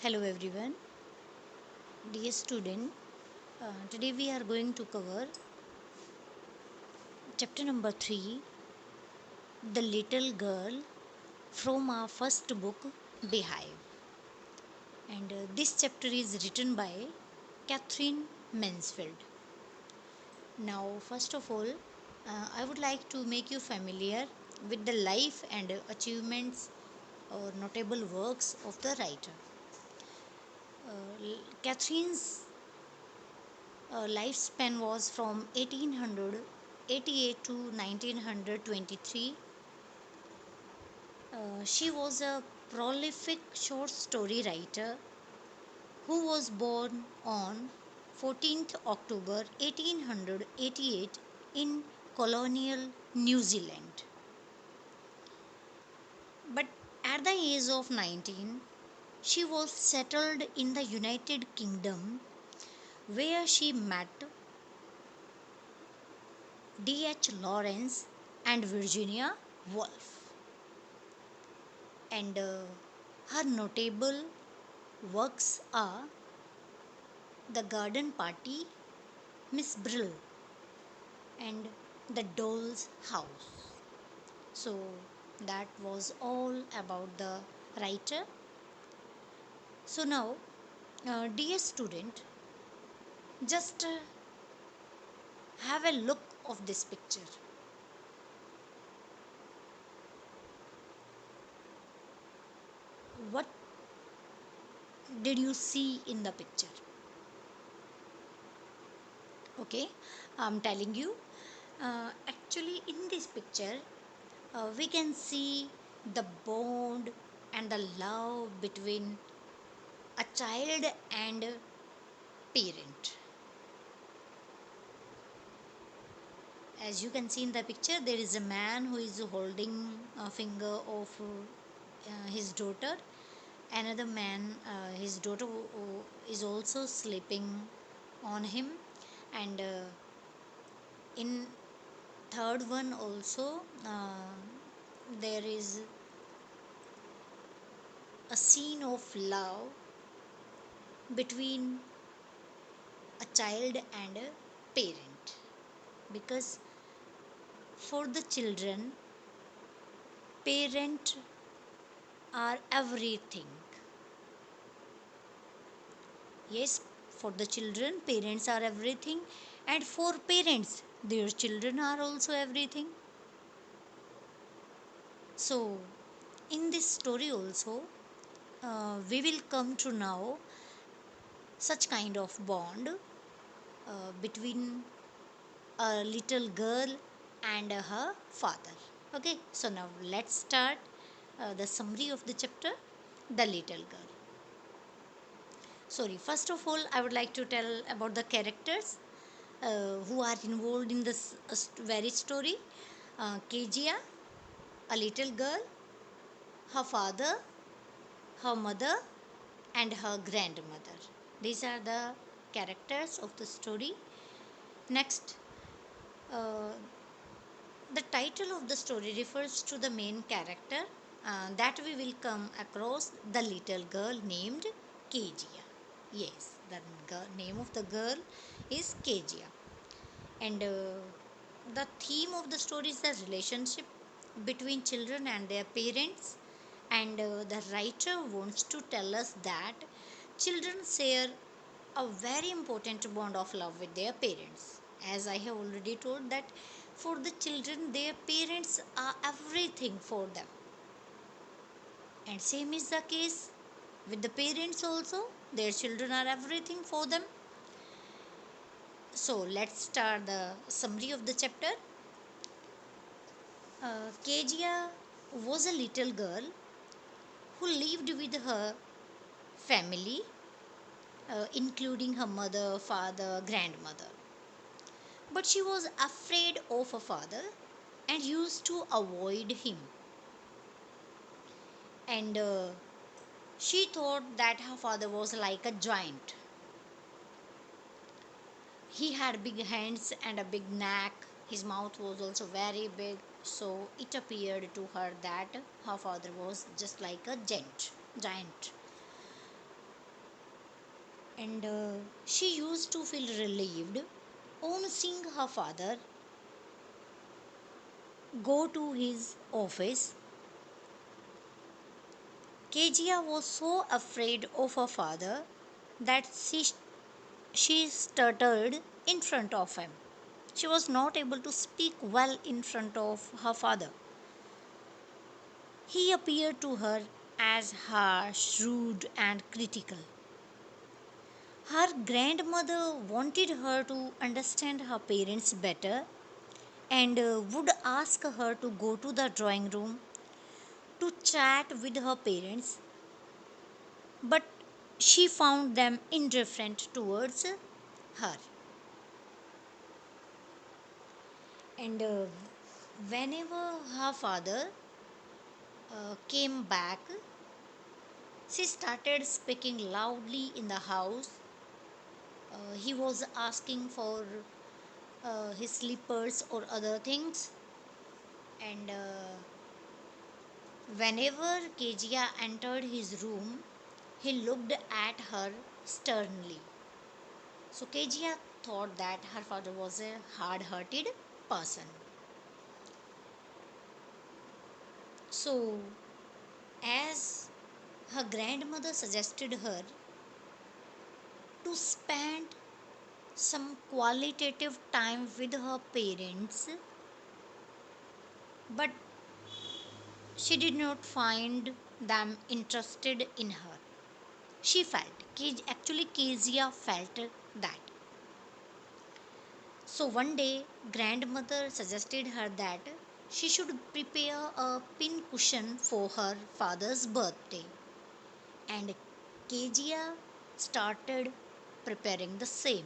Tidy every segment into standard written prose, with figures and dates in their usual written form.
Hello everyone, dear student. Today we are going to cover chapter number 3, The Little Girl, from our first book, Beehive. And this chapter is written by Catherine Mansfield. Now, first of all, I would like to make you familiar with the life and achievements or notable works of the writer. Catherine's lifespan was from 1888 to 1923. She was a prolific short story writer who was born on 14th October 1888 in colonial New Zealand. But at the age of 19, she was settled in the United Kingdom where she met D.H. Lawrence and Virginia Woolf. And her notable works are The Garden Party, Miss Brill, and The Doll's House. So that was all about the writer. So now, dear student, just have a look of this picture. What did you see in the picture? Okay, I'm telling you. Actually, in this picture, we can see the bond and the love between a child and a parent. As you can see in the picture, there is a man who is holding a finger of his daughter. Another man, his daughter, is also sleeping on him, and in third one also there is a scene of love between a child and a parent, because for the children parent are everything. Yes, for the children parents are everything, and for parents their children are also everything. So in this story also, we will come to know such kind of bond between a little girl and her father. Okay, so now let's start the summary of the chapter, The Little Girl. Sorry, first of all, I would like to tell about the characters who are involved in this very story. Kezia, a little girl, her father, her mother, and her grandmother. These are the characters of the story. Next, uh, the title of the story refers to the main character that we will come across, the little girl named Kezia. Yes, the name of the girl is Kezia. And the theme of the story is the relationship between children and their parents. And the writer wants to tell us that children share a very important bond of love with their parents. As I have already told, that for the children their parents are everything for them, and same is the case with the parents also. Their children are everything for them. So let's start the summary of the chapter. Kezia was a little girl who lived with her family, including her mother, father, grandmother. But she was afraid of her father and used to avoid him. And she thought that her father was like a giant. He had big hands and a big neck. His mouth was also very big. So it appeared to her that her father was just like a giant. and she used to feel relieved on seeing her father go to his office. Kezia was so afraid of her father that she stuttered in front of him. She was not able to speak well in front of her father. He appeared to her as harsh, rude, and critical. Her grandmother wanted her to understand her parents better and would ask her to go to the drawing room to chat with her parents, but she found them indifferent towards her. And whenever her father came back, she started speaking loudly in the house. He was asking for his slippers or other things, and whenever Kezia entered his room, he looked at her sternly. So Kezia thought that her father was a hard hearted person. So, as her grandmother suggested her to spend some qualitative time with her parents, but she did not find them interested in her. She felt, actually, Kezia felt that. So one day, grandmother suggested her that she should prepare a pin cushion for her father's birthday, and Kezia started preparing the same.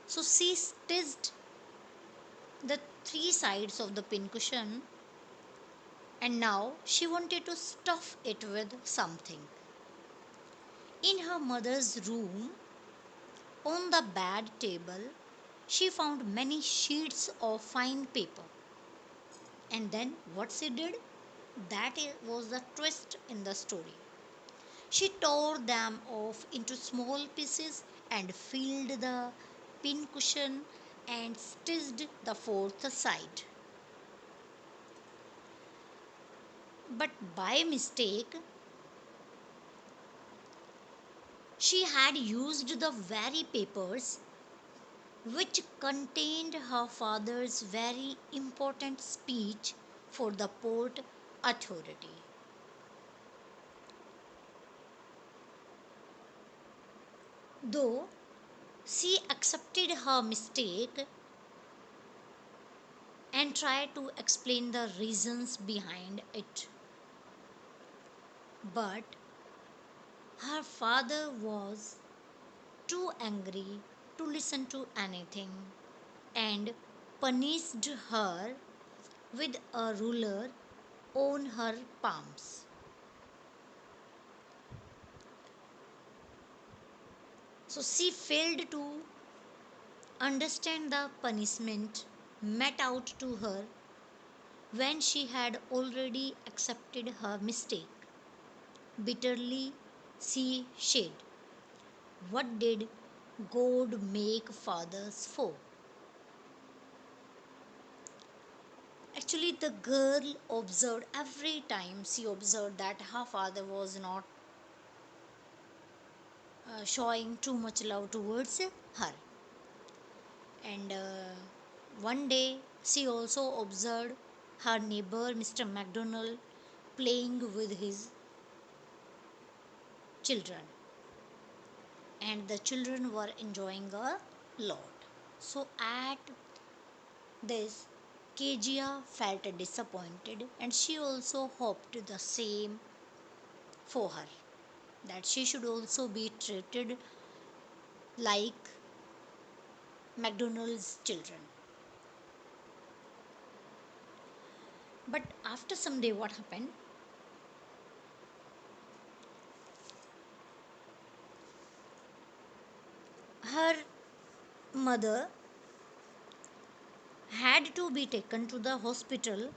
So she stitched the three sides of the pincushion, and now she wanted to stuff it with something. In her mother's room, on the bed table, she found many sheets of fine paper. And then what she did? Was the twist in the story. She tore them off into small pieces and filled the pincushion and stitched the fourth side. But by mistake, she had used the very papers which contained her father's very important speech for the Port Authority. Though she accepted her mistake and tried to explain the reasons behind it, but her father was too angry to listen to anything and punished her with a ruler on her palms. So she failed to understand the punishment met out to her when she had already accepted her mistake. Bitterly, she said, "What did God make fathers for?" Actually, the girl observed every time she observed that her father was not showing too much love towards her. And one day, she also observed her neighbor, Mr. MacDonald, playing with his children, and the children were enjoying a lot. So, at this, Kezia felt disappointed, and she also hoped the same for her, that she should also be treated like McDonald's children. But after some day, what happened? Her mother had to be taken to the hospital,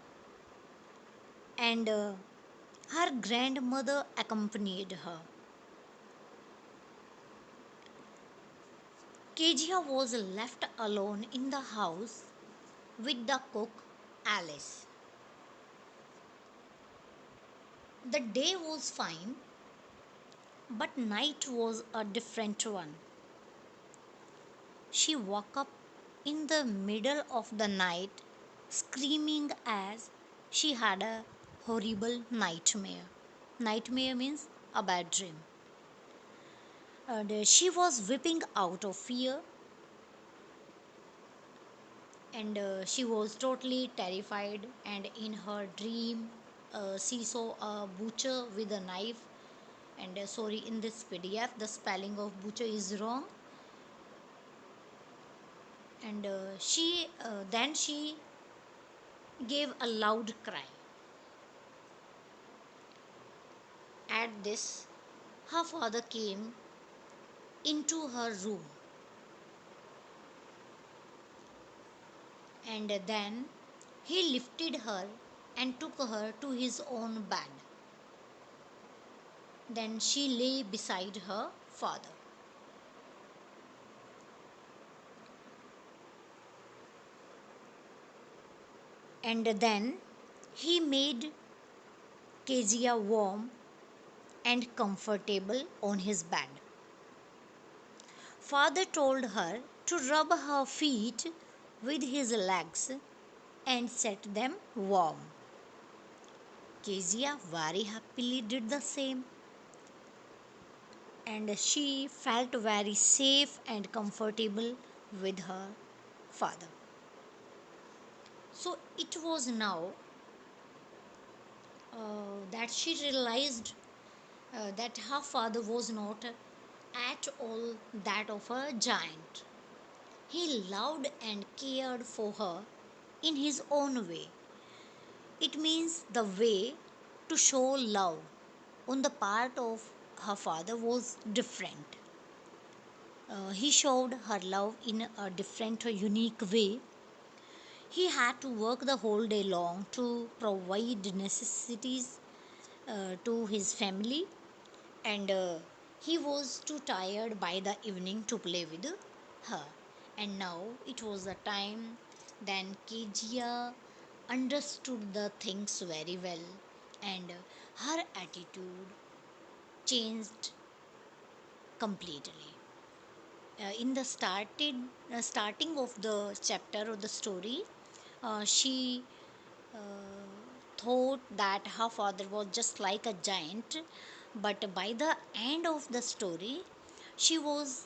and her grandmother accompanied her. Kezia was left alone in the house with the cook Alice. The day was fine, but night was a different one. She woke up in the middle of the night screaming as she had a horrible nightmare. Nightmare means a bad dream. And she was weeping out of fear, and she was totally terrified. And in her dream, she saw a butcher with a knife. And sorry, in this PDF, the spelling of butcher is wrong. And she then she gave a loud cry. At this, her father came into her room, and then he lifted her and took her to his own bed. Then she lay beside her father. And then he made Kezia warm and comfortable on his bed. Father told her to rub her feet with his legs and set them warm. Kezia very happily did the same, and she felt very safe and comfortable with her father. So it was now that she realized that her father was not at all that of a giant. He loved and cared for her in his own way. It means the way to show love on the part of her father was different. He showed her love in a different, unique way. He had to work the whole day long to provide necessities to his family, and he was too tired by the evening to play with her. And now it was the time then Kejia understood the things very well, and her attitude changed completely. In the starting of the chapter or the story, she uh, thought that her father was just like a giant, but by the end of the story, she was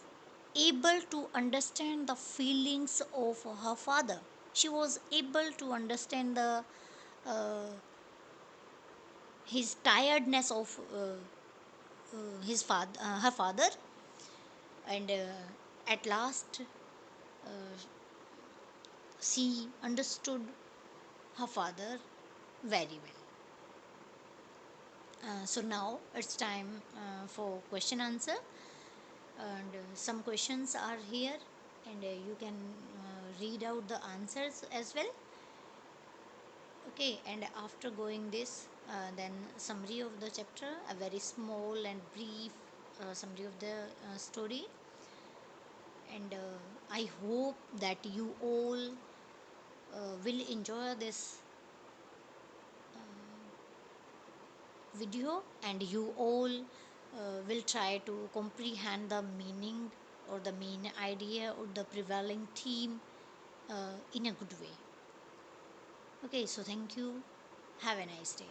able to understand the feelings of her father. She was able to understand the uh, his tiredness of her father, and at last she understood her father very well. So now it's time for question answer, and some questions are here, and you can read out the answers as well. Okay, and after going this, then summary of the chapter, a very small and brief summary of the story, and I hope that you all will enjoy this video, and you all will try to comprehend the meaning or the main idea or the prevailing theme in a good way. Okay, so thank you. Have a nice day.